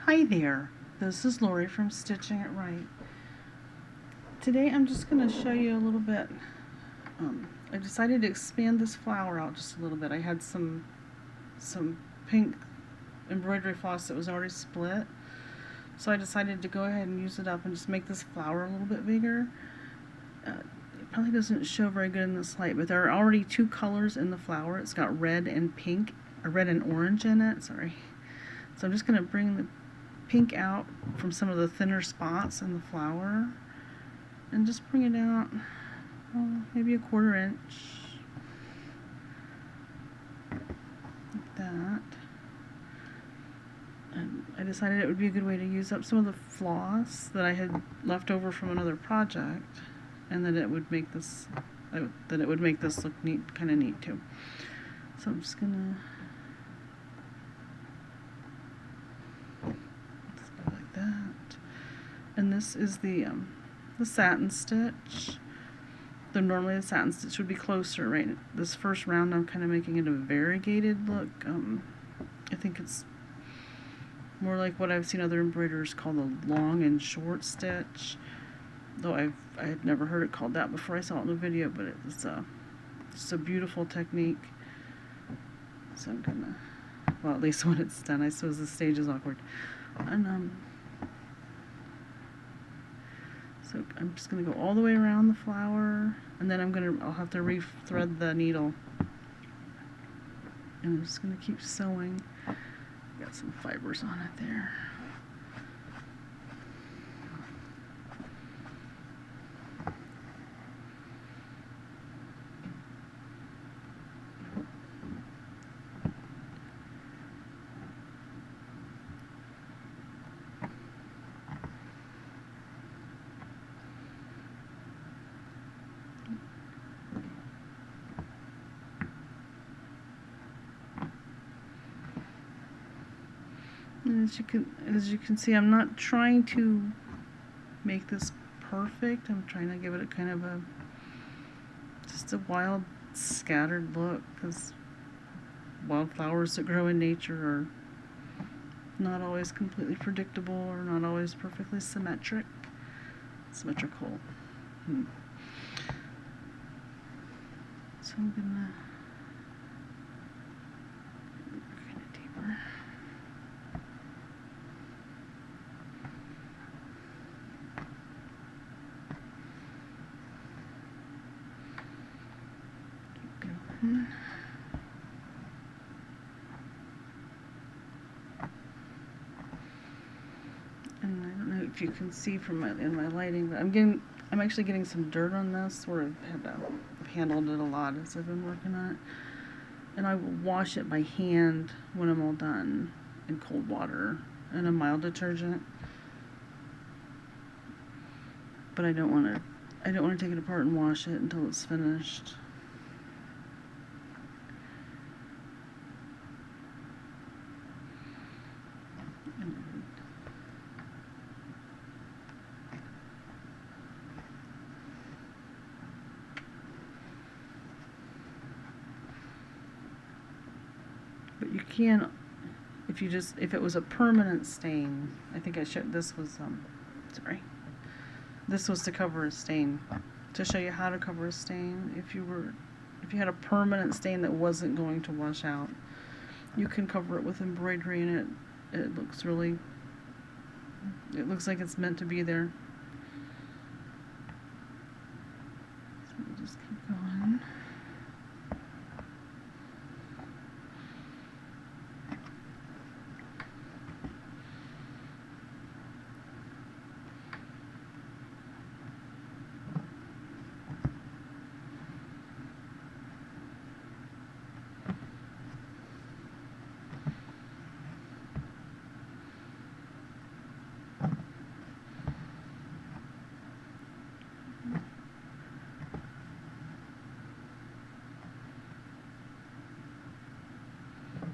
Hi there, this is Lori from Stitching It Right. Today I'm just going to show you a little bit. I decided to expand this flower out just a little bit. I had some pink embroidery floss that was already split, so I decided to go ahead and use it up and just make this flower a little bit bigger. It probably doesn't show very good in this light, but there are already two colors in the flower. It's got red and pink, or red and orange in it, sorry. So I'm just going to bring the pink out from some of the thinner spots in the flower and just bring it out maybe a 1/4 inch, like that. And I decided it would be a good way to use up some of the floss that I had left over from another project, and that it would make this look neat, kind of neat too. So I'm just gonna like that. And this is the satin stitch. Though normally the satin stitch would be closer, right? This first round I'm kind of making it a variegated look. I think it's more like what I've seen other embroiderers call the long and short stitch. Though I had never heard it called that before I saw it in the video, but it's a beautiful technique. So I'm gonna, well, at least when it's done. I suppose the stage is awkward. And so I'm just going to go all the way around the flower, and then I'll have to re-thread the needle. And I'm just going to keep sewing. Got some fibers on it there. And as you can see, I'm not trying to make this perfect. I'm trying to give it a kind of just a wild, scattered look, because wildflowers that grow in nature are not always completely predictable or not always perfectly symmetrical. So I'm gonna kind of deeper. And I don't know if you can see from in my lighting, but I'm actually getting some dirt on this where I've handled it a lot as I've been working on it. And I will wash it by hand when I'm all done in cold water and a mild detergent. But I don't want to take it apart and wash it until it's finished. But you can, if it was a permanent stain, I think I showed, this was, this was to cover a stain, to show you how to cover a stain. If you had a permanent stain that wasn't going to wash out, you can cover it with embroidery, and it looks like it's meant to be there. So we'll just keep going.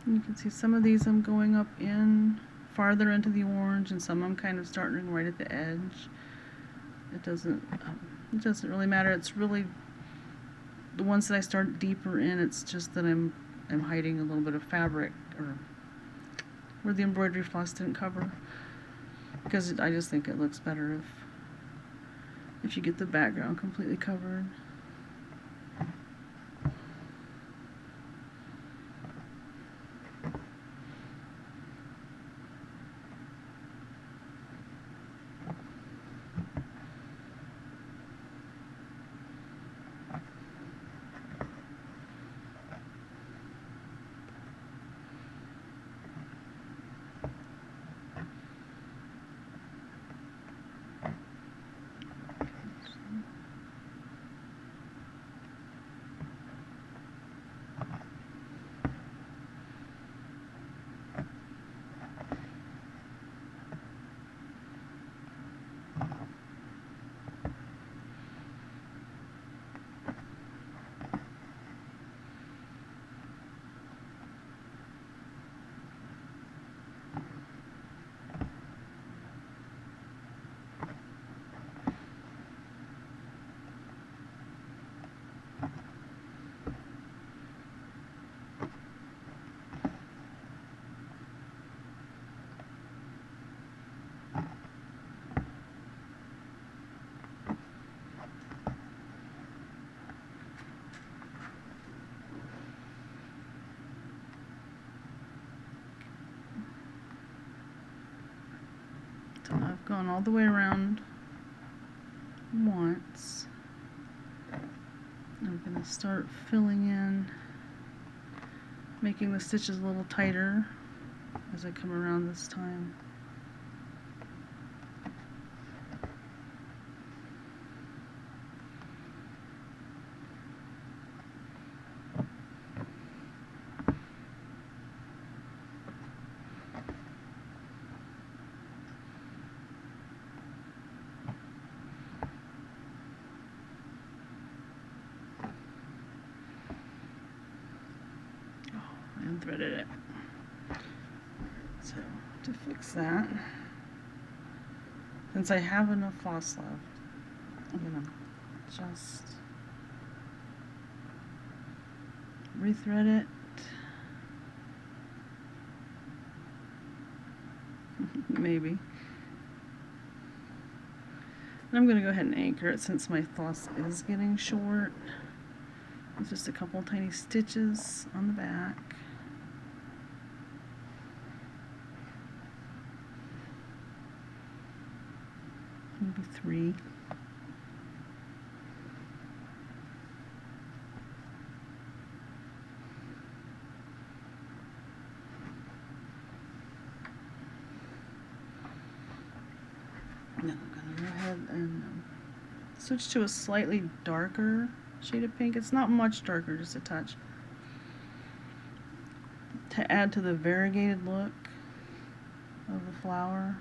You can see some of these I'm going up in farther into the orange, and some I'm kind of starting right at the edge. It doesn't really matter. It's really the ones that I start deeper in. It's just that I'm hiding a little bit of fabric, or where the embroidery floss didn't cover, because I just think it looks better if you get the background completely covered. So I've gone all the way around once. I'm going to start filling in, making the stitches a little tighter as I come around this time. And threaded it. So to fix that, since I have enough floss left, I'm gonna just rethread it. Maybe. And I'm gonna go ahead and anchor it since my floss is getting short. With just a couple tiny stitches on the back. Maybe 3. Now I'm going to go ahead and switch to a slightly darker shade of pink. It's not much darker, just a touch, to add to the variegated look of the flower.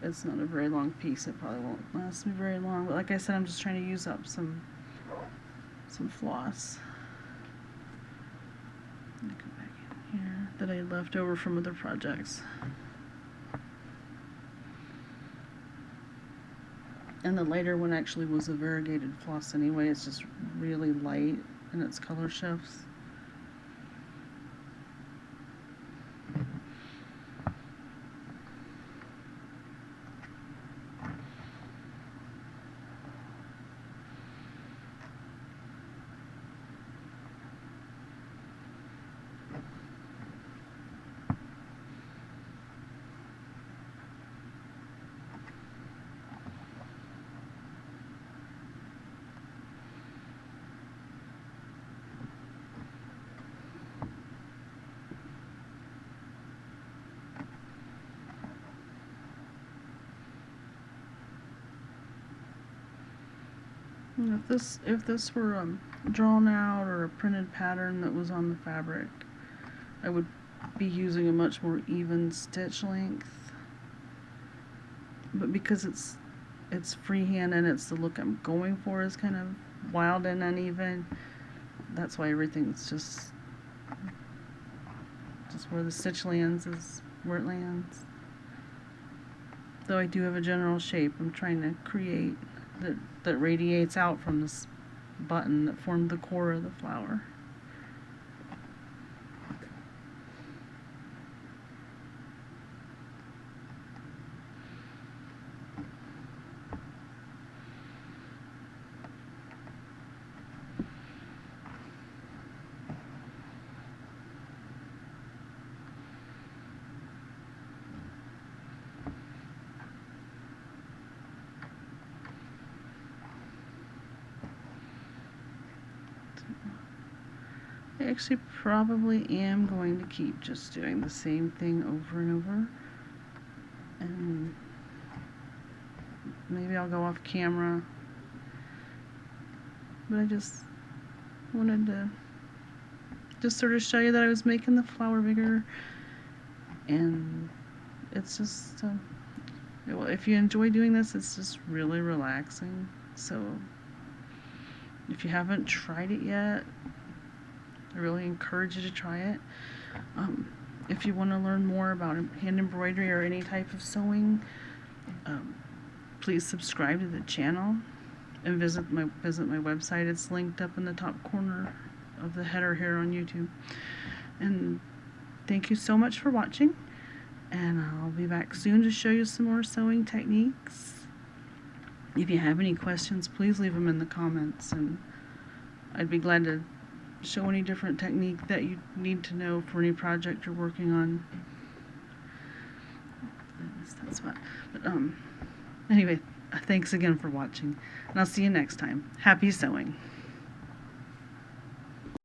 It's not a very long piece. It probably won't last me very long. But like I said, I'm just trying to use up some floss. Let me come back in here that I left over from other projects. And the lighter one actually was a variegated floss anyway. It's just really light in its color shifts. If this were drawn out or a printed pattern that was on the fabric, I would be using a much more even stitch length. But because it's freehand and it's the look I'm going for is kind of wild and uneven, that's why everything's just where the stitch lands is where it lands. Though I do have a general shape I'm trying to create that radiates out from this button that formed the core of the flower. I actually probably am going to keep just doing the same thing over and over, and maybe I'll go off camera, but I just wanted to just sort of show you that I was making the flower bigger, and it's just well, if you enjoy doing this, it's just really relaxing. So if you haven't tried it yet, I really encourage you to try it. If you want to learn more about hand embroidery or any type of sewing, please subscribe to the channel and visit my website. It's linked up in the top corner of the header here on YouTube. And thank you so much for watching, and I'll be back soon to show you some more sewing techniques. If you have any questions, please leave them in the comments, and I'd be glad to show any different technique that you need to know for any project you're working on. That's what. But anyway, thanks again for watching, and I'll see you next time. Happy sewing.